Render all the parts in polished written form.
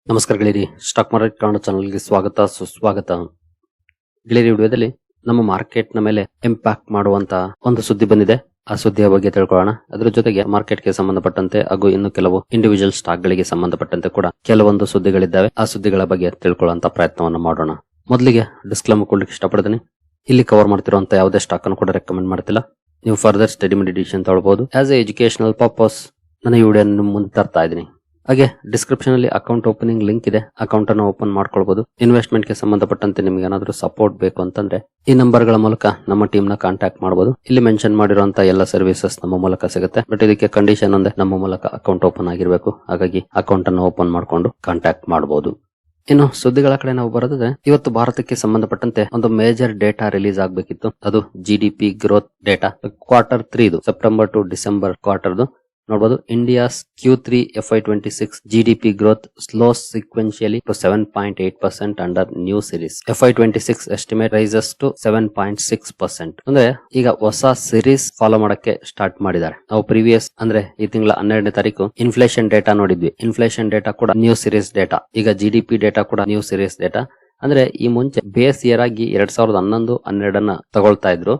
ನಮಸ್ಕಾರ ಗೆಳೆಯರಿ, stock market Kannada ಚಾನಲ್ಗೆ ಸ್ವಾಗತ ಸುಸ್ವಾಗತ. ಗೆಳೆಯರಿ, ವಿಡಿಯೋದಲ್ಲಿ ನಮ್ಮ ಮಾರ್ಕೆಟ್ ನ ಮೇಲೆ ಇಂಪ್ಯಾಕ್ಟ್ ಮಾಡುವಂತ ಒಂದು ಸುದ್ದಿ ಬಂದಿದೆ. ಆ ಸುದ್ದಿಯ ಬಗ್ಗೆ ತಿಳ್ಕೊಳ್ಳೋಣ. ಅದರ ಜೊತೆಗೆ ಮಾರ್ಕೆಟ್ಗೆ ಸಂಬಂಧಪಟ್ಟಂತೆ ಹಾಗೂ ಇನ್ನು ಕೆಲವು ಇಂಡಿವಿಜುವಲ್ ಸ್ಟಾಕ್ ಗಳಿಗೆ ಸಂಬಂಧಪಟ್ಟಂತೆ ಕೂಡ ಕೆಲವೊಂದು ಸುದ್ದಿಗಳಿದ್ದಾವೆ. ಆ ಸುದ್ದಿಗಳ ಬಗ್ಗೆ ತಿಳ್ಕೊಳ್ಳುವಂತ ಪ್ರಯತ್ನವನ್ನು ಮಾಡೋಣ. ಮೊದಲಿಗೆ ಡಿಸ್ಕ್ಲೇಮರ್ ಕೊಡ್ಲಿಕ್ಕೆ ಇಷ್ಟಪಡ್ತೀನಿ. ಇಲ್ಲಿ ಕವರ್ ಮಾಡ್ತಿರುವಂತ ಯಾವುದೇ ಸ್ಟಾಕ್ ಅನ್ನು ಕೂಡ ರೆಕಮೆಂಡ್ ಮಾಡ್ತಿಲ್ಲ. ನೀವು ಫರ್ದರ್ ಸ್ಟಡಿ ಮೆಡಿಟೇಷನ್ ತಗೊಳ್ಬಹುದು. ಆಸ್ ಎ ಎಜುಕೇಶನಲ್ ಪರ್ಪಸ್ ನನ್ನ ಈ ವಿಡಿಯೋ ಮುಂದೆ ತರ್ತಾ ಇದ್ದೀನಿ. ಹಾಗೆ ಡಿಸ್ಕ್ರಿಪ್ಷನ್ ಅಲ್ಲಿ ಅಕೌಂಟ್ ಓಪನಿಂಗ್ ಲಿಂಕ್ ಇದೆ. ಅಕೌಂಟ್ ಅನ್ನು ಓಪನ್ ಮಾಡ್ಕೊಳ್ಬಹುದು. ಇನ್ವೆಸ್ಟ್ಮೆಂಟ್ ಗೆ ಸಂಬಂಧಪಟ್ಟಂತೆ ನಿಮ್ಗೆ ಏನಾದರೂ ಸಪೋರ್ಟ್ ಬೇಕು ಅಂತಂದ್ರೆ ಈ ನಂಬರ್ ಗಳ ಮೂಲಕ ನಮ್ಮ ಟೀಮ್ ನ ಕಾಂಟ್ಯಾಕ್ಟ್ ಮಾಡಬಹುದು. ಇಲ್ಲಿ ಮೆನ್ಷನ್ ಮಾಡಿರುವಂತಹ ಎಲ್ಲ ಸರ್ವಿಸಸ್ ನಮ್ಮ ಮೂಲಕ ಸಿಗುತ್ತೆ. ಬಟ್ ಇದಕ್ಕೆ ಕಂಡೀಷನ್ ಒಂದೇ, ನಮ್ಮ ಮೂಲಕ ಅಕೌಂಟ್ ಓಪನ್ ಆಗಿರಬೇಕು. ಹಾಗಾಗಿ ಅಕೌಂಟ್ ಅನ್ನು ಓಪನ್ ಮಾಡ್ಕೊಂಡು ಕಾಂಟ್ಯಾಕ್ಟ್ ಮಾಡಬಹುದು. ಇನ್ನು ಸುದ್ದಿಗಳ ಕಡೆ ನಾವು ಬರೋದಾದ್ರೆ, ಇವತ್ತು ಭಾರತಕ್ಕೆ ಸಂಬಂಧಪಟ್ಟಂತೆ ಒಂದು ಮೇಜರ್ ಡೇಟಾ ರಿಲೀಸ್ ಆಗಬೇಕಿತ್ತು. ಅದು GDP ಗ್ರೋತ್ ಡೇಟಾ Q3 ಇದು ಸೆಪ್ಟೆಂಬರ್ ಟು ಡಿಸೆಂಬರ್ ಕ್ವಾರ್ಟರ್ದು. ನೋಡಬಹುದು, India's Q3 FY26 GDP growth slows sequentially to 7.8% under new series. FY26 estimate rises to 7.6%. ಅಂದ್ರೆ ಈಗ ಹೊಸ ಸಿರೀಸ್ ಫಾಲೋ ಮಾಡಕ್ಕೆ ಸ್ಟಾರ್ಟ್ ಮಾಡಿದ್ದಾರೆ. ನಾವು ಪ್ರೀವಿಯಸ್ ಅಂದ್ರೆ ಈ ತಿಂಗಳ 12ನೇ ತಾರೀಕು ಇನ್ಫ್ಲೇಷನ್ ಡೇಟಾ ನೋಡಿದ್ವಿ. ಇನ್ಫ್ಲೇಷನ್ ಡೇಟಾ ಕೂಡ ನ್ಯೂ ಸಿರೀಸ್ ಡೇಟಾ. ಈಗ GDP ಡೇಟಾ ಕೂಡ ನ್ಯೂ ಸಿರೀಸ್ ಡೇಟಾ. ಅಂದ್ರೆ ಈ ಮುಂಚೆ ಬೇಸ್ ಇಯರ್ ಆಗಿ 2011-12 ತಗೊಳ್ತಾ ಇದ್ರು.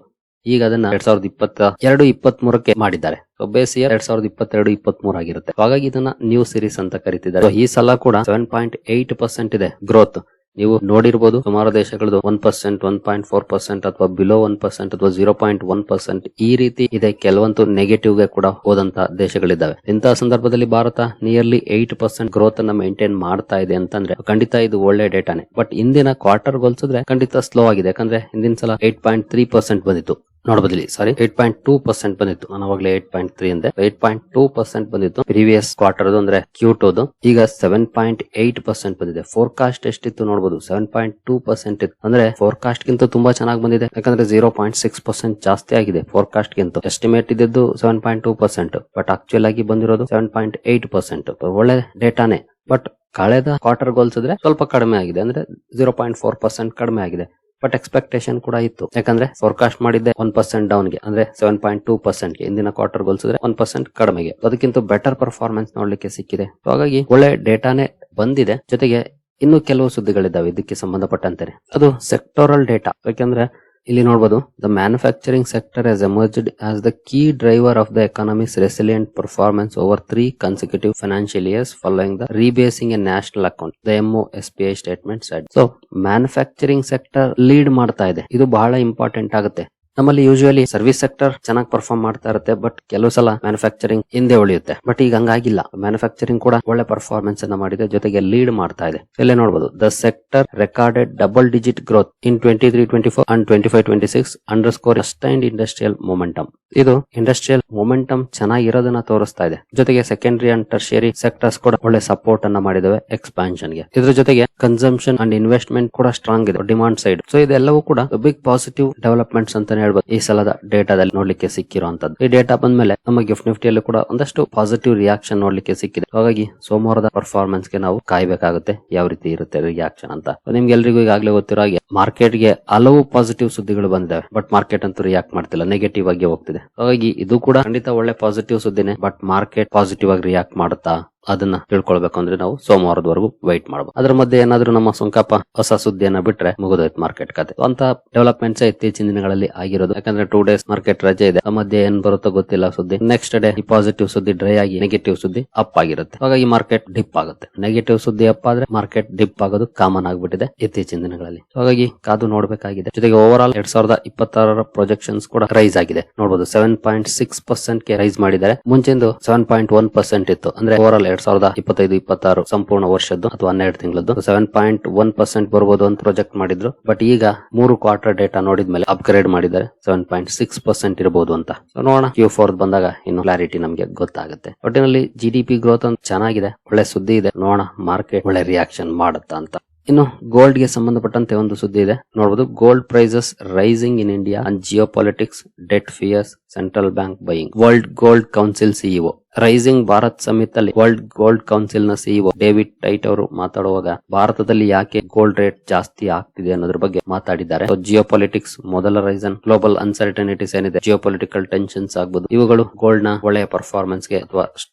ಈಗ ಅದನ್ನ 2022-23 ಮಾಡಿದ್ದಾರೆ. ಸೊ ಬೇಸ್ ಇಯರ್ 2022-23 ಆಗಿರುತ್ತೆ. ಹಾಗಾಗಿ ಇದನ್ನ ನ್ಯೂ ಸಿರೀಸ್ ಅಂತ ಕರೀತಿದ್ದಾರೆ. ಈ ಸಲ ಕೂಡ 7.8% ಇದೆ ಗ್ರೋತ್. ನೀವು ನೋಡಿರ್ಬೋದು, ಸುಮಾರು ದೇಶಗಳದ್ದು 1%, 1.4% ಅಥವಾ ಬಿಲೋ 1% ಅಥವಾ 0.1% ಈ ರೀತಿ ಇದೆ. ಕೆಲವೊಂದು ನೆಗೆಟಿವ್ ಗೆ ಕೂಡ ಹೋದಂತ ದೇಶಗಳಿದ್ದಾವೆ. ಇಂತಹ ಸಂದರ್ಭದಲ್ಲಿ ಭಾರತ ನಿಯರ್ಲಿ 8% ಗ್ರೋತ್ ಅನ್ನ ಮೇಂಟೈನ್ ಮಾಡ್ತಾ ಇದೆ ಅಂತಂದ್ರೆ ಖಂಡಿತ ಇದು ಒಳ್ಳೆ ಡೇಟಾನೆ. ಬಟ್ ಇಂದಿನ ಕ್ವಾರ್ಟರ್ ಹೋಲಿಸಿದ್ರೆ ಖಂಡಿತ ಸ್ಲೋ ಆಗಿದೆ. ಯಾಕಂದ್ರೆ ಹಿಂದಿನ ಸಲ 8.3% ಬಂದಿತ್ತು. ನೋಡಬದಲಿ 8.2% ಬಂದಿತ್ತು. ನಾನು ಅವಾಗಲೇ 8.3 ಅಂದೆ. 8.2% ಬಂದಿತ್ತು ಪ್ರೀವಿಯಸ್ ಕ್ವಾರ್ಟರ್ ಅಂದ್ರೆ Q2. ಈಗ 7.8% ಬಂದಿದೆ. ಫೋರ್ಕಾಸ್ಟ್ ಎಷ್ಟಿತ್ತು ನೋಡಬಹುದು, 7.2% ಇತ್ತು. ಅಂದ್ರೆ ಫೋರ್ಕಾಸ್ಟ್ ಗಿಂತ ತುಂಬಾ ಚೆನ್ನಾಗಿ ಬಂದಿದೆ. ಯಾಕಂದ್ರೆ 0.6% ಜಾಸ್ತಿ ಆಗಿದೆ ಫೋರ್ಕಾಸ್ಟ್ ಗಿಂತ. ಎಸ್ಟಿಮೇಟ್ ಇದ್ದು 7.2%, ಬಟ್ ಆಕ್ಚುಯಲ್ ಆಗಿ ಬಂದಿರೋದು 7.8%. ಒಳ್ಳೆ ಡೇಟಾನೇ. ಬಟ್ ಕಳೆದ ಕ್ವಾರ್ಟರ್ ಹೋಲಿಸಿದ್ರೆ ಸ್ವಲ್ಪ ಕಡಿಮೆ ಆಗಿದೆ. ಅಂದ್ರೆ 0.4% ಕಡಿಮೆ ಆಗಿದೆ. ಬಟ್ ಎಕ್ಸ್ಪೆಕ್ಟೇಷನ್ ಕೂಡ ಇತ್ತು. ಯಾಕಂದ್ರೆ ಫೋರ್ಕಾಸ್ಟ್ ಮಾಡಿದ್ದೆ 1% ಡೌನ್ ಗೆ, ಅಂದ್ರೆ 7.2% ಗೆ. ಇಂದಿನ ಕ್ವಾರ್ಟರ್ ಹೋಲಿಸಿದ್ರೆ 1% ಕಡಿಮೆಗೆ. ಅದಕ್ಕಿಂತ ಬೆಟರ್ ಪರ್ಫಾರ್ಮೆನ್ಸ್ ನೋಡ್ಲಿಕ್ಕೆ ಸಿಕ್ಕಿದೆ. ಹಾಗಾಗಿ ಒಳ್ಳೆ ಡೇಟಾನೇ ಬಂದಿದೆ. ಜೊತೆಗೆ ಇನ್ನು ಕೆಲವು ಸುದ್ದಿಗಳಿದ್ದಾವೆ ಇದಕ್ಕೆ ಸಂಬಂಧಪಟ್ಟಂತೆ. ಅದು ಸೆಕ್ಟೋರಲ್ ಡೇಟಾ. ಯಾಕಂದ್ರೆ ಇಲ್ಲಿ ನೋಡಬಹುದು, the manufacturing sector has emerged as the key driver of the economy's resilient performance over 3 consecutive financial years following the rebasing a national account, the MoSPI statement said. So manufacturing sector lead ಮಾಡ್ತಾ ಇದೆ. ಇದು ಬಹಳ important ಆಗುತ್ತೆ. ನಮ್ಮಲ್ಲಿ usually service sector ಚೆನ್ನಾಗಿ perform ಮಾಡ್ತಾ ಇರುತ್ತೆ, but ಕೆಲವು ಸಲ ಮ್ಯಾನುಫ್ಯಾಕ್ಚರಿಂಗ್ ಹಿಂದೆ ಉಳಿಯುತ್ತೆ. ಬಟ್ ಈಗ ಹಂಗಾಗಿಲ್ಲ. ಮ್ಯಾನುಫ್ಯಾಕ್ಚರಿಂಗ್ ಕೂಡ ಒಳ್ಳೆ ಪರ್ಫಾರ್ಮೆನ್ಸ್ ಅನ್ನ ಮಾಡಿದೆ, ಜೊತೆಗೆ ಲೀಡ್ ಮಾಡ್ತಾ ಇದೆ. ಇಲ್ಲೇ ನೋಡಬಹುದು, the sector recorded double digit growth in 23-24 and 25-26 underscore sustained industrial momentum. ಇದು ಇಂಡಸ್ಟ್ರಿಯಲ್ ಮೊಮೆಂಟಮ್ ಚೆನ್ನಾಗಿರೋದನ್ನ ತೋರಿಸ್ತಾ ಇದೆ. ಜೊತೆಗೆ ಸೆಕೆಂಡರಿ ಅಂಡ್ ಟರ್ಷಿಯರಿ ಸೆಕ್ಟರ್ಸ್ ಕೂಡ ಒಳ್ಳೆ ಸಪೋರ್ಟ್ ಅನ್ನ ಮಾಡಿದವೆ ಎಕ್ಸ್ಪಾನ್ಷನ್ ಗೆ. ಇದ್ರ ಜೊತೆಗೆ ಕನ್ಸಂಪ್ಷನ್ ಅಂಡ್ ಇನ್ವೆಸ್ಟ್ಮೆಂಟ್ ಕೂಡ ಸ್ಟ್ರಾಂಗ್ ಇದೆ, ಡಿಮಾಂಡ್ ಸೈಡ್. ಸೊ ಇದೆಲ್ಲವೂ ಕೂಡ ಬಿಗ್ ಪಾಸಿಟಿವ್ ಡೆವಲಪ್ಮೆಂಟ್ಸ್ ಅಂತ ಹೇಳ್ಬೋದು ಈ ಸಲದ ಡೇಟಾದಲ್ಲಿ ನೋಡ್ಲಿಕ್ಕೆ ಸಿಕ್ಕಿರುವಂತದ್ದು. ಈ ಡೇಟಾ ಬಂದ್ಮೇಲೆ ನಮ್ಮ ಗಿಫ್ಟ್ ನಿಫ್ಟಿಯಲ್ಲಿ ಕೂಡ ಒಂದಷ್ಟು ಪಾಸಿಟಿವ್ ರಿಯಾಕ್ಷನ್ ನೋಡ್ಲಿಕ್ಕೆ ಸಿಕ್ಕಿದೆ. ಹಾಗಾಗಿ ಸೋಮವಾರದ ಪರ್ಫಾರ್ಮೆನ್ಸ್ ಗೆ ನಾವು ಕಾಯ್ಬೇಕಾಗುತ್ತೆ, ಯಾವ ರೀತಿ ಇರುತ್ತೆ ರಿಯಾಕ್ಷನ್ ಅಂತ. ನಿಮ್ಗೆಲ್ರಿಗೂ ಈಗಾಗಲೇ ಗೊತ್ತಿರೋ ಹಾಗೆ ಮಾರ್ಕೆಟ್ ಗೆ ಹಲವು ಪಾಸಿಟಿವ್ ಸುದ್ದಿಗಳು ಬಂದಿದ್ದಾವೆ. ಬಟ್ ಮಾರ್ಕೆಟ್ ಅಂತೂ ರಿಯಾಕ್ಟ್ ಮಾಡ್ತಿಲ್ಲ, ನೆಗೆಟಿವ್ ಆಗಿ ಹೋಗ್ತಿದೆ. ಹಾಗಾಗಿ ಇದು ಕೂಡ ಖಂಡಿತ ಒಳ್ಳೆ ಪಾಸಿಟಿವ್ ಸುದ್ದಿನೇ. ಬಟ್ ಮಾರ್ಕೆಟ್ ಪಾಸಿಟಿವ್ ಆಗಿ ರಿಯಾಕ್ಟ್ ಮಾಡುತ್ತಾ ಅದನ್ನ ತಿಳ್ಕೊಳ್ಬೇಕು ಅಂದ್ರೆ ನಾವು ಸೋಮವಾರದವರೆಗೂ ವೈಟ್ ಮಾಡಬಹುದು. ಅದ್ರ ಮಧ್ಯೆ ಏನಾದ್ರೂ ನಮ್ಮ ಸುಂಕಪ್ಪ ಹೊಸ ಸುದ್ದಿಯನ್ನ ಬಿಟ್ರೆ ಮುಗಿದೋಯ್ತು ಮಾರ್ಕೆಟ್ ಕತೆ. ಅಂತ ಡೆವಲಪ್ಮೆಂಟ್ಸ್ ಇತ್ತೀಚಿನ ದಿನಗಳಲ್ಲಿ ಆಗಿರೋದು. ಯಾಕಂದ್ರೆ 2 days ಮಾರ್ಕೆಟ್ ರಜೆ ಇದೆ. ಆ ಮಧ್ಯೆ ಏನ್ ಬರುತ್ತೋ ಗೊತ್ತಿಲ್ಲ ಸುದ್ದಿ. ನೆಕ್ಸ್ಟ್ ಡೇ ಈ ಪಾಸಿಟಿವ್ ಸುದ್ದಿ ಡ್ರೈ ಆಗಿ ನೆಗೆಟಿವ್ ಸುದ್ದಿ ಅಪ್ ಆಗಿರುತ್ತೆ. ಹಾಗಾಗಿ ಮಾರ್ಕೆಟ್ ಡಿಪ್ ಆಗುತ್ತೆ. ನೆಗೆಟಿವ್ ಸುದ್ದಿ ಅಪ್ ಆದ್ರೆ ಮಾರ್ಕೆಟ್ ಡಿಪ್ ಆಗೋದು ಕಾಮನ್ ಆಗ್ಬಿಟ್ಟಿದೆ ಇತ್ತೀಚಿನ ದಿನಗಳಲ್ಲಿ. ಹಾಗಾಗಿ ಕಾದು ನೋಡ್ಬೇಕಾಗಿದೆ. ಜೊತೆಗೆ ಓವರ್ ಆಲ್ 2026 ಪ್ರೊಜೆಕ್ಷನ್ಸ್ ಕೂಡ ರೈಸ್ ಆಗಿದೆ. ನೋಡಬಹುದು, 7.6% ಗೆ ರೈಸ್ ಮಾಡಿದ್ದಾರೆ. ಮುಂಚೆಂದು 7.1% ಇತ್ತು. ಅಂದ್ರೆ ಓವರ್ ಆಲ್ 2025-26 ಸಂಪೂರ್ಣ ವರ್ಷದ್ದು ಅಥವಾ 12 ತಿಂಗಳದ್ದು 7.1% ಬರ್ಬೋದು ಅಂತ ಪ್ರೊಜೆಕ್ಟ್ ಮಾಡಿದ್ರು. ಬಟ್ ಈಗ 3 ಕ್ವಾರ್ಟರ್ ಡೇಟಾ ನೋಡಿದ್ಮೇಲೆ ಅಪ್ಗ್ರೇಡ್ ಮಾಡಿದ್ದಾರೆ, 7.6% ಇರಬಹುದು ಅಂತ. ನೋಡೋಣ, Q4 ಬಂದಾಗ ಇನ್ನು ಕ್ಲಾರಿಟಿ ನಮ್ಗೆ ಗೊತ್ತಾಗುತ್ತೆ. ಒಟ್ಟಿನಲ್ಲಿ GDP ಗ್ರೋತ್ ಅಂತ ಚೆನ್ನಾಗಿದೆ, ಒಳ್ಳೆ ಸುದ್ದಿ ಇದೆ. ನೋಡೋಣ ಮಾರ್ಕೆಟ್ ಒಳ್ಳೆ ರಿಯಾಕ್ಷನ್ ಮಾಡುತ್ತಾ ಅಂತ. ಇನ್ನು ಗೋಲ್ಡ್ ಗೆ ಸಂಬಂಧಪಟ್ಟಂತೆ ಒಂದು ಸುದ್ದಿ ಇದೆ. ನೋಡಬಹುದು, gold prices rising in India and geopolitics, debt fears, central bank buying. World Gold Council CEO rising Bharat summit ಅಲ್ಲಿ ವರ್ಲ್ಡ್ ಗೋಲ್ಡ್ ಕೌನ್ಸಿಲ್ ನ ಸಿಇಒ ಡೇವಿಡ್ ಟೈಟ್ ಅವರು ಮಾತಾಡುವಾಗ ಭಾರತದಲ್ಲಿ ಯಾಕೆ ಗೋಲ್ಡ್ ರೇಟ್ ಜಾಸ್ತಿ ಆಗ್ತಿದೆ ಅನ್ನೋದ್ರ ಬಗ್ಗೆ ಮಾತಾಡಿದ್ದಾರೆ. ಜಿಯೋ ಪಾಲಿಟಿಕ್ಸ್ ಮೊದಲ ರೀಸನ್. ಗ್ಲೋಬಲ್ ಅನ್ಸರ್ಟನಿಟೀಸ್ ಏನಿದೆ, ಜಿಯೋ ಪೊಲಿಟಿಕಲ್ ಟೆನ್ಷನ್ಸ್ ಆಗ್ಬಹುದು, ಇವುಗಳು ಗೋಲ್ಡ್ ನ ಒಳ್ಳೆಯ ಪರ್ಫಾರ್ಮೆನ್ಸ್ ಗೆ ಅಥವಾ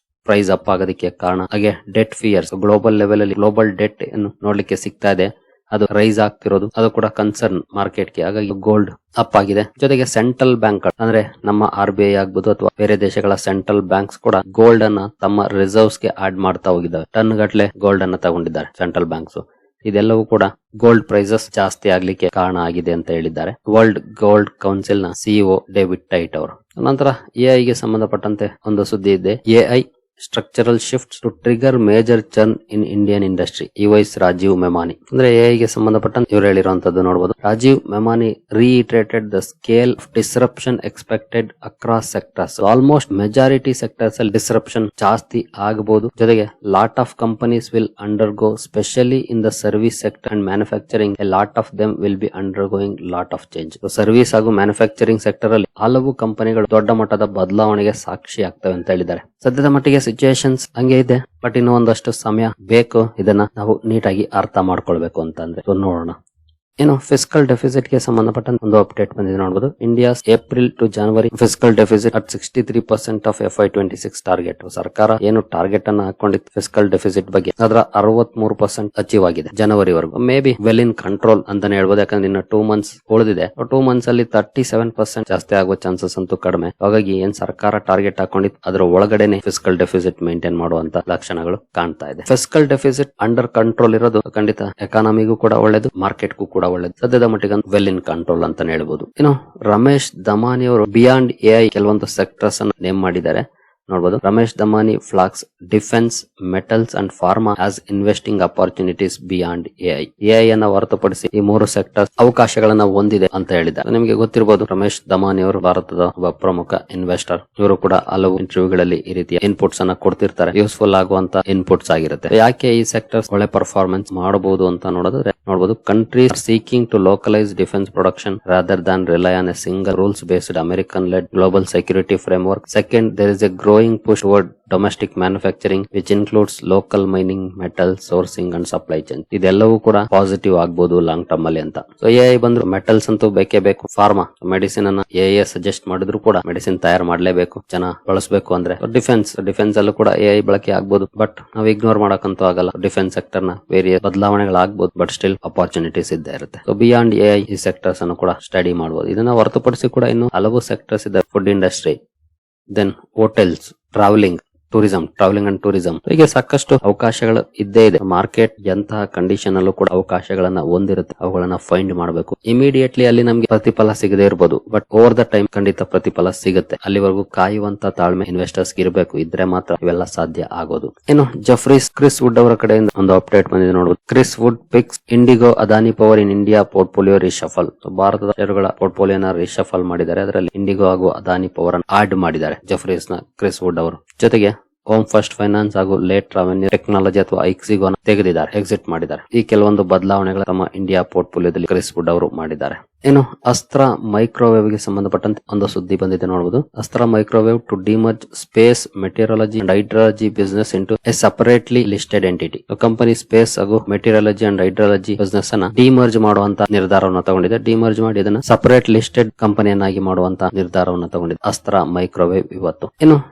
ಪ್ರೈಸ್ ಅಪ್ ಆಗೋದಕ್ಕೆ ಕಾರಣ. ಹಾಗೆ ಡೆಟ್ ಫಿಯರ್ಸ್, ಗ್ಲೋಬಲ್ ಲೆವೆಲ್ ಅಲ್ಲಿ ಗ್ಲೋಬಲ್ ಡೆಟ್ ನೋಡ್ಲಿಕ್ಕೆ ಸಿಗ್ತಾ ಇದೆ, ಅದು ರೈಸ್ ಆಗ್ತಿರೋದು, ಅದು ಕೂಡ ಕನ್ಸರ್ನ್ ಮಾರ್ಕೆಟ್ಗೆ. ಹಾಗಾಗಿ ಗೋಲ್ಡ್ ಅಪ್ ಆಗಿದೆ. ಜೊತೆಗೆ ಸೆಂಟ್ರಲ್ ಬ್ಯಾಂಕ್ ಅಂದ್ರೆ ನಮ್ಮ RBI ಆಗ್ಬೋದು ಅಥವಾ ಬೇರೆ ದೇಶಗಳ ಸೆಂಟ್ರಲ್ ಬ್ಯಾಂಕ್ಸ್ ಕೂಡ ಗೋಲ್ಡ್ ಅನ್ನ ತಮ್ಮ ರಿಸರ್ವ್ಸ್ ಗೆ ಆಡ್ ಮಾಡ್ತಾ ಹೋಗಿದ್ದಾವೆ. ಟನ್ ಗಟ್ಲೆ ಗೋಲ್ಡ್ ಅನ್ನ ತಗೊಂಡಿದ್ದಾರೆ ಸೆಂಟ್ರಲ್ ಬ್ಯಾಂಕ್ಸ್. ಇದೆಲ್ಲವೂ ಕೂಡ ಗೋಲ್ಡ್ ಪ್ರೈಸಸ್ ಜಾಸ್ತಿ ಆಗ್ಲಿಕ್ಕೆ ಕಾರಣ ಆಗಿದೆ ಅಂತ ಹೇಳಿದ್ದಾರೆ ವರ್ಲ್ಡ್ ಗೋಲ್ಡ್ ಕೌನ್ಸಿಲ್ ನ CEO ಡೇವಿಡ್ ಟೈಟ್ ಅವರು. ನಂತರ AI ಗೆ ಸಂಬಂಧಪಟ್ಟಂತೆ ಒಂದು ಸುದ್ದಿ ಇದೆ. AI structural shift to trigger major churn in Indian industry. Says Rajiv Memani. ಅಂದ್ರೆ AI ಗೆ ಸಂಬಂಧಪಟ್ಟಂತೆ ಇವರು ಹೇಳಿರುವಂತದ್ದು ನೋಡಬಹುದು. Rajiv Memani reiterated the scale of disruption expected across sectors. Almost majority sectors ಅಲ್ಲಿ ಡಿಸ್ರಪ್ಷನ್ ಜಾಸ್ತಿ ಆಗಬಹುದು. ಜೊತೆಗೆ lot of companies will undergo, specially in the service sector and manufacturing, A lot of them will be undergoing lot of change. Service ಹಾಗೂ manufacturing sector ಅಲ್ಲಿ ಹಲವು ಕಂಪನಿಗಳು ದೊಡ್ಡ ಮಟ್ಟದ ಬದಲಾವಣೆಗೆ ಸಾಕ್ಷಿ ಆಗ್ತವೆ ಅಂತ ಹೇಳಿದ್ದಾರೆ. ಸದ್ಯದ ಮಟ್ಟಿಗೆ ಸಿಚುಯೇಷನ್ಸ್ ಹಂಗೆ ಇದೆ, ಬಟ್ ಇನ್ನು ಒಂದಷ್ಟು ಸಮಯ ಬೇಕು ಇದನ್ನ ನಾವು ನೀಟಾಗಿ ಅರ್ಥ ಮಾಡ್ಕೊಳ್ಬೇಕು ಅಂತಂದ್ರೆ. ನೋಡೋಣ. ಏನು ಫಿಸ್ಕಲ್ ಡೆಫಿಸಿಟ್ ಗೆ ಸಂಬಂಧಪಟ್ಟಂತ ಒಂದು ಅಪ್ಡೇಟ್ ಬಂದಿದೆ ನೋಡಬಹುದು. India's April to January fiscal deficit at 63% of FY26 target. ಸರ್ಕಾರ ಏನು ಟಾರ್ಗೆಟ್ ಅನ್ನ ಹಾಕೊಂಡಿತ್ತು ಫಿಸ್ಕಲ್ ಡೆಫಿಸಿಟ್ ಬಗ್ಗೆ, ಅದರ 63% ಅಚೀವ್ ಆಗಿದೆ ಜನವರಿವರೆಗೂ. Maybe well in control ಅಂತಾನೆ ಹೇಳ್ಬೋದು, ಯಾಕಂದ್ರೆ ಇನ್ನು 2 ಮಂತ್ಸ್ ಉಳಿದಿದೆ. 2 ಮಂತ್ಸ್ ಅಲ್ಲಿ 37% ಜಾಸ್ತಿ ಆಗುವ ಚಾನ್ಸಸ್ ಅಂತೂ ಕಡಿಮೆ. ಹಾಗಾಗಿ ಏನ್ ಸರ್ಕಾರ ಟಾರ್ಗೆಟ್ ಹಾಕೊಂಡಿತ್ತು ಅದರ ಒಳಗಡೆನೆ ಫಿಸ್ಕಲ್ ಡೆಫಿಸಿಟ್ ಮೇಂಟೈನ್ ಮಾಡುವಂತ ಲಕ್ಷಣಗಳು ಕಾಣ್ತಾ ಇದೆ. ಫಿಸ್ಕಲ್ ಡೆಫಿಸಿಟ್ ಅಂಡರ್ ಕಂಟ್ರೋಲ್ ಇರೋದು ಖಂಡಿತ ಎಕಾನಮಿಗೂ ಕೂಡ ಒಳ್ಳೇದು, ಮಾರ್ಕೆಟ್ಗೂ ಕೂಡ ಒಳ್ಳೇದು. ಸದ್ಯದ ಮಟ್ಟಿಗೆ ವೆಲ್ ಇನ್ ಕಂಟ್ರೋಲ್ ಅಂತಾನೆ ಹೇಳ್ಬೋದು. ಇನ್ನು ರಮೇಶ್ ದಮಾನಿ ಅವರು ಬಿಯಾಂಡ್ AI ಕೆಲವೊಂದು ಸೆಕ್ಟರ್ಸ್ ಅನ್ನು ನೇಮ್ ಮಾಡಿದ್ದಾರೆ ನೋಡಬಹುದು. Ramesh Damani flax defence, metals and pharma as investing opportunities beyond AI ಅನ್ನ ಹೊರತುಪಡಿಸಿ ಈ 3 ಸೆಕ್ಟರ್ಸ್ ಅವಕಾಶಗಳನ್ನ ಹೊಂದಿದೆ ಅಂತ ಹೇಳಿದ್ದಾರೆ. ನಿಮಗೆ ಗೊತ್ತಿರಬಹುದು, ರಮೇಶ್ ದಮಾನಿ ಅವರು ಭಾರತದ ಒಬ್ಬ ಪ್ರಮುಖ ಇನ್ವೆಸ್ಟರ್. ಇವರು ಕೂಡ ಹಲವು ಇಂಟರ್ವ್ಯೂಗಳಲ್ಲಿ ಈ ರೀತಿಯ ಇನ್ಪುಟ್ಸ್ ಅನ್ನ ಕೊಡ್ತಿರ್ತಾರೆ, ಯೂಸ್ಫುಲ್ ಆಗುವಂತ ಇನ್ಪುಟ್ಸ್ ಆಗಿರುತ್ತೆ. ಯಾಕೆ ಈ ಸೆಕ್ಟರ್ಸ್ ಒಳ್ಳೆ ಪರ್ಫಾರ್ಮೆನ್ಸ್ ಮಾಡಬಹುದು ಅಂತ ನೋಡಬಹುದು. Countries seeking to localise defence production rather than rely on a single rules based American led global security framework. Second, there is a growing push toward domestic manufacturing which includes local mining, metal sourcing and supply chain. ಇದೆಲ್ಲವೂ ಕೂಡ positive ಆಗಬಹುದು long term ಅಲ್ಲಿ ಅಂತ. So AI ಬಂದ್ರು metals ಅಂತೂ ಬೇಕೇ ಬೇಕು. Pharma medicine ಅನ್ನ AI ಸಜೆಸ್ಟ್ ಮಾಡಿದ್ರು ಕೂಡ ಮೆಡಿಸಿನ್ ತಯಾರು ಮಾಡಲೇಬೇಕು, ಜನ ಬಳಸಬೇಕು ಅಂದ್ರೆ. ಡಿಫೆನ್ಸ್ ಅಲ್ಲೂ ಕೂಡ AI ಬಳಕೆ ಆಗ್ಬಹುದು, ಬಟ್ ನಾವು ಇಗ್ನೋರ್ ಮಾಡಕ್ಕಂತೂ ಆಗಲ್ಲ. ಡಿಫೆನ್ಸ್ ಸೆಕ್ಟರ್ ನ ವೇರಿಯ ಬದಲಾವಣೆಗಳಾಗಬಹುದು, ಬಟ್ ಸ್ಟಿಲ್ ಅಪಾರ್ಚುನಿಟೀಸ್ ಇದ್ದೇ ಇರುತ್ತೆ. ಸೊ ಬಿಯಾಂಡ್ AI ಈ ಸೆಕ್ಟರ್ಸ್ ಅನ್ನು ಕೂಡ ಸ್ಟಡಿ ಮಾಡಬಹುದು. ಇದನ್ನ ಹೊರತುಪಡಿಸಿ ಕೂಡ ಇನ್ನು ಹಲವು ಸೆಕ್ಟರ್ಸ್ ಇದೆ. Food industry, then hotels, travelling and tourism. ಹೀಗೆ ಸಾಕಷ್ಟು ಅವಕಾಶಗಳು ಇದ್ದೇ ಇದೆ. ಮಾರ್ಕೆಟ್ ಎಂತಹ ಕಂಡೀಷನ್ ಅಲ್ಲೂ ಕೂಡ ಅವಕಾಶಗಳನ್ನ ಹೊಂದಿರುತ್ತೆ, ಅವುಗಳನ್ನ ಫೈಂಡ್ ಮಾಡಬೇಕು. ಇಮಿಡಿಯೇಟ್ಲಿ ಅಲ್ಲಿ ನಮ್ಗೆ ಪ್ರತಿಫಲ ಸಿಗದೇ ಇರಬಹುದು, ಬಟ್ ಓವರ್ ದ ಟೈಮ್ ಖಂಡಿತ ಪ್ರತಿಫಲ ಸಿಗುತ್ತೆ. ಅಲ್ಲಿವರೆಗೂ ಕಾಯುವಂತ ತಾಳ್ಮೆ ಇನ್ವೆಸ್ಟರ್ಸ್ ಇರಬೇಕು, ಇದ್ರೆ ಮಾತ್ರ ಇವೆಲ್ಲ ಸಾಧ್ಯ ಆಗೋದು. ಇನ್ನು ಕ್ರಿಸ್ ವುಡ್ ಅವರ ಕಡೆಯಿಂದ ಒಂದು ಅಪ್ಡೇಟ್ ಬಂದಿದೆ ನೋಡಬಹುದು. Chris Wood picks IndiGo Adani Power in India portfolio reshuffle. ಭಾರತದ ಷೇರುಗಳ ಪೋರ್ಟ್ಫೋಲಿಯೋನ ರಿಶಫಲ್ ಮಾಡಿದ್ದಾರೆ. ಅದರಲ್ಲಿ ಇಂಡಿಗೋ ಹಾಗೂ ಅದಾನಿ ಪವರ್ ಅನ್ನು ಆಡ್ ಮಾಡಿದ್ದಾರೆ ಕ್ರಿಸ್ ವುಡ್ ಅವರು. ಜೊತೆಗೆ ಹೋಮ್ ಫಸ್ಟ್ ಫೈನಾನ್ಸ್ ಹಾಗೂ ಲೇಟ್ ರೆವೆನ್ಯೂ ಟೆಕ್ನಾಲಜಿ ಅಥವಾ ಐಕ್ಸಿಗೋನ ತೆಗೆದಿದ್ದಾರೆ, ಎಕ್ಸಿಟ್ ಮಾಡಿದ್ದಾರೆ. ಈ ಕೆಲವೊಂದು ಬದಲಾವಣೆಗಳ ತಮ್ಮ ಇಂಡಿಯಾ ಪೋರ್ಟ್ಫೋಲಿಯೋದಲ್ಲಿ ಕ್ರಿಸ್ ವುಡ್ ಅವರು ಮಾಡಿದ್ದಾರೆ. ಇನ್ನು ಅಸ್ತ್ರ ಮೈಕ್ರೋವೇವ್ ಗೆ ಸಂಬಂಧಪಟ್ಟಂತೆ ಒಂದು ಸುದ್ದಿ ಬಂದಿದೆ ನೋಡಬಹುದು. Astra Microwave to demerge space, meteorology and hydrology business into a separately listed entity. Company space ಹಾಗೂ ಮೆಟೀರಿಯಾಲಜಿ ಅಂಡ್ ಹೈಡ್ರಾಲಜಿ ಬಿಸಿನೆಸ್ ಅನ್ನ ಡಿಮರ್ಜ್ ಮಾಡುವಂತ ನಿರ್ಧಾರವನ್ನು ತಗೊಂಡಿದೆ. ಡಿಮರ್ಜ್ ಮಾಡಿ ಇದನ್ನ ಸಪರೇಟ್ ಲಿಸ್ಟೆಡ್ ಕಂಪನಿಯನ್ನಾಗಿ ಮಾಡುವಂತ ನಿರ್ಧಾರವನ್ನು ತಗೊಂಡಿದೆ ಅಸ್ತ್ರ ಮೈಕ್ರೋವೇವ್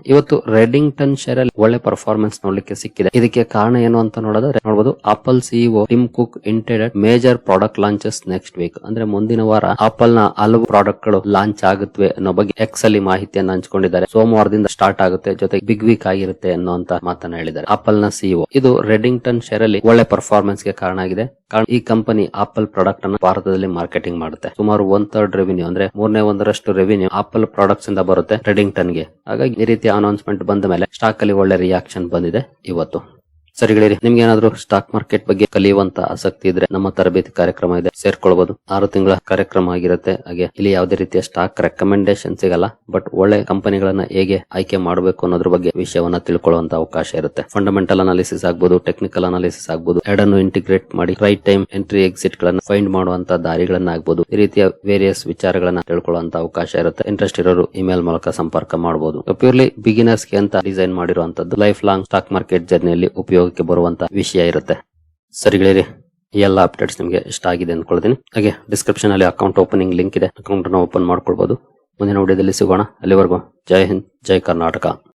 ಇವತ್ತು ರೆಡಿಂಗ್ಟನ್ ಶೇರ್ ಅಲ್ಲಿ ಒಳ್ಳೆ ಪರ್ಫಾರ್ಮೆನ್ಸ್ ನೋಡ್ಲಿಕ್ಕೆ ಸಿಕ್ಕಿದೆ. ಇದಕ್ಕೆ ಕಾರಣ ಏನು ಅಂತ ನೋಡಬಹುದು. Apple CEO Tim Cook hinted major product launches next week. ಅಂದ್ರೆ ಮುಂದಿನ ವಾರ ಆಪಲ್ ನ ಹಲವು ಪ್ರಾಡಕ್ಟ್ ಗಳು ಲಾಂಚ್ ಆಗುತ್ತವೆ ಅನ್ನೋ ಬಗ್ಗೆ ಎಕ್ಸ್ ಅಲ್ಲಿ ಮಾಹಿತಿಯನ್ನು ಹಂಚಿಕೊಂಡಿದ್ದಾರೆ. ಸೋಮವಾರದಿಂದ ಸ್ಟಾರ್ಟ್ ಆಗುತ್ತೆ, ಜೊತೆಗೆ ಬಿಗ್ ವೀಕ್ ಆಗಿರುತ್ತೆ ಅನ್ನುವಂತ ಮಾತನ್ನ ಹೇಳಿದ್ದಾರೆ ಆಪಲ್ ನ CEO. ಇದು ರೆಡಿಂಗ್ಟನ್ ಶೇರ್ ಅಲ್ಲಿ ಒಳ್ಳೆ ಪರ್ಫಾರ್ಮೆನ್ಸ್ ಗೆ ಕಾರಣ ಆಗಿದೆ. ಕಾರಣ ಈ ಕಂಪನಿ ಆಪಲ್ ಪ್ರಾಡಕ್ಟ್ ಅನ್ನು ಭಾರತದಲ್ಲಿ ಮಾರ್ಕೆಟಿಂಗ್ ಮಾಡುತ್ತೆ. ಸುಮಾರು 1/3 ರೆವಿನ್ಯೂ ಅಂದ್ರೆ 3/1 ರೆವಿನ್ಯೂ ಆಪಲ್ ಪ್ರಾಡಕ್ಟ್ಸ್ ಇಂದ ಬರುತ್ತೆ ರೆಡಿಂಗ್ಟನ್ ಗೆ. ಹಾಗಾಗಿ ಈ ರೀತಿಯ ಅನೌನ್ಸ್ಮೆಂಟ್ ಬಂದ ಮೇಲೆ ಸ್ಟಾಕ್ ಅಲ್ಲಿ ಒಳ್ಳೆ ರಿಯಾಕ್ಷನ್ ಬಂದಿದೆ ಇವತ್ತು. ಸರಿಗಳಿರಿ, ನಿಮ್ಗೆ ಏನಾದ್ರು ಸ್ಟಾಕ್ ಮಾರ್ಕೆಟ್ ಬಗ್ಗೆ ಕಲಿಯುವಂತ ಆಸಕ್ತಿ ಇದ್ರೆ ನಮ್ಮ ತರಬೇತಿ ಕಾರ್ಯಕ್ರಮ ಇದೆ, ಸೇರ್ಕೊಳ್ಬಹುದು. 6 ತಿಂಗಳ ಕಾರ್ಯಕ್ರಮ ಆಗಿರುತ್ತೆ. ಹಾಗೆ ಇಲ್ಲಿ ಯಾವುದೇ ರೀತಿಯ ಸ್ಟಾಕ್ ರೆಕಮೆಂಡೇಶನ್ ಸಿಗಲ್ಲ, ಬಟ್ ಒಳ್ಳೆ ಕಂಪನಿಗಳನ್ನ ಹೇಗೆ ಆಯ್ಕೆ ಮಾಡಬೇಕು ಅನ್ನೋದ್ರ ಬಗ್ಗೆ ವಿಷಯವನ್ನ ತಿಳ್ಕೊಳ್ಳುವಂತ ಅವಕಾಶ ಇರುತ್ತೆ. ಫಂಡಮೆಂಟಲ್ ಅನಾಲಿಸಿಸ್ ಆಗ್ಬಹುದು, ಟೆಕ್ನಿಕಲ್ ಅನಾಲಿಸಿಸ್ ಆಗ್ಬಹುದು, ಎರಡನ್ನು ಇಂಟಿಗ್ರೇಟ್ ಮಾಡಿ ರೈಟ್ ಟೈಮ್ ಎಂಟ್ರಿ ಎಕ್ಸಿಟ್ ಗಳನ್ನ ಫೈಂಡ್ ಮಾಡುವಂತ ದಾರಿಗಳನ್ನ ಆಗ್ಬಹುದು. ಈ ರೀತಿಯ ವೇರಿಯಸ್ ವಿಚಾರಗಳನ್ನ ತಿಳ್ಕೊಳ್ಳುವಂತ ಅವಕಾಶ ಇರುತ್ತೆ. ಇಂಟ್ರೆಸ್ಟ್ ಇರೋರು ಇಮೇಲ್ ಮೂಲಕ ಸಂಪರ್ಕ ಮಾಡಬಹುದು. ಪ್ಯೂರ್ಲಿ ಬಿಗಿನರ್ಸ್ ಗೆ ಅಂತ ಡಿಸೈನ್ ಮಾಡಿರುವಂತದ್ದು ಲೈಫ್ ಲಾಂಗ್ ಸ್ಟಾಕ್ ಮಾರ್ಕೆಟ್ ಜರ್ನಿಯಲ್ಲಿ ಉಪಯೋಗ ಬರುವಂತ ವಿಷಯ ಇರುತ್ತೆ. ಸರಿಗಳಿರಿ, ಎಲ್ಲ ಅಪ್ಡೇಟ್ಸ್ ನಿಮಗೆ ಇಷ್ಟ ಆಗಿದೆ ಅನ್ಕೊಳ್ತೀನಿ. ಹಾಗೆ ಡಿಸ್ಕ್ರಿಪ್ಷನ್ ಅಲ್ಲಿ ಅಕೌಂಟ್ ಓಪನಿಂಗ್ ಲಿಂಕ್ ಇದೆ, ಅಕೌಂಟ್ ಅನ್ನು ಓಪನ್ ಮಾಡ್ಕೊಳ್ಬಹುದು. ಮುಂದಿನ ವಿಡಿಯೋದಲ್ಲಿ ಸಿಗೋಣ. ಅಲ್ಲಿವರೆಗೂ ಜೈ ಹಿಂದ್, ಜೈ ಕರ್ನಾಟಕ.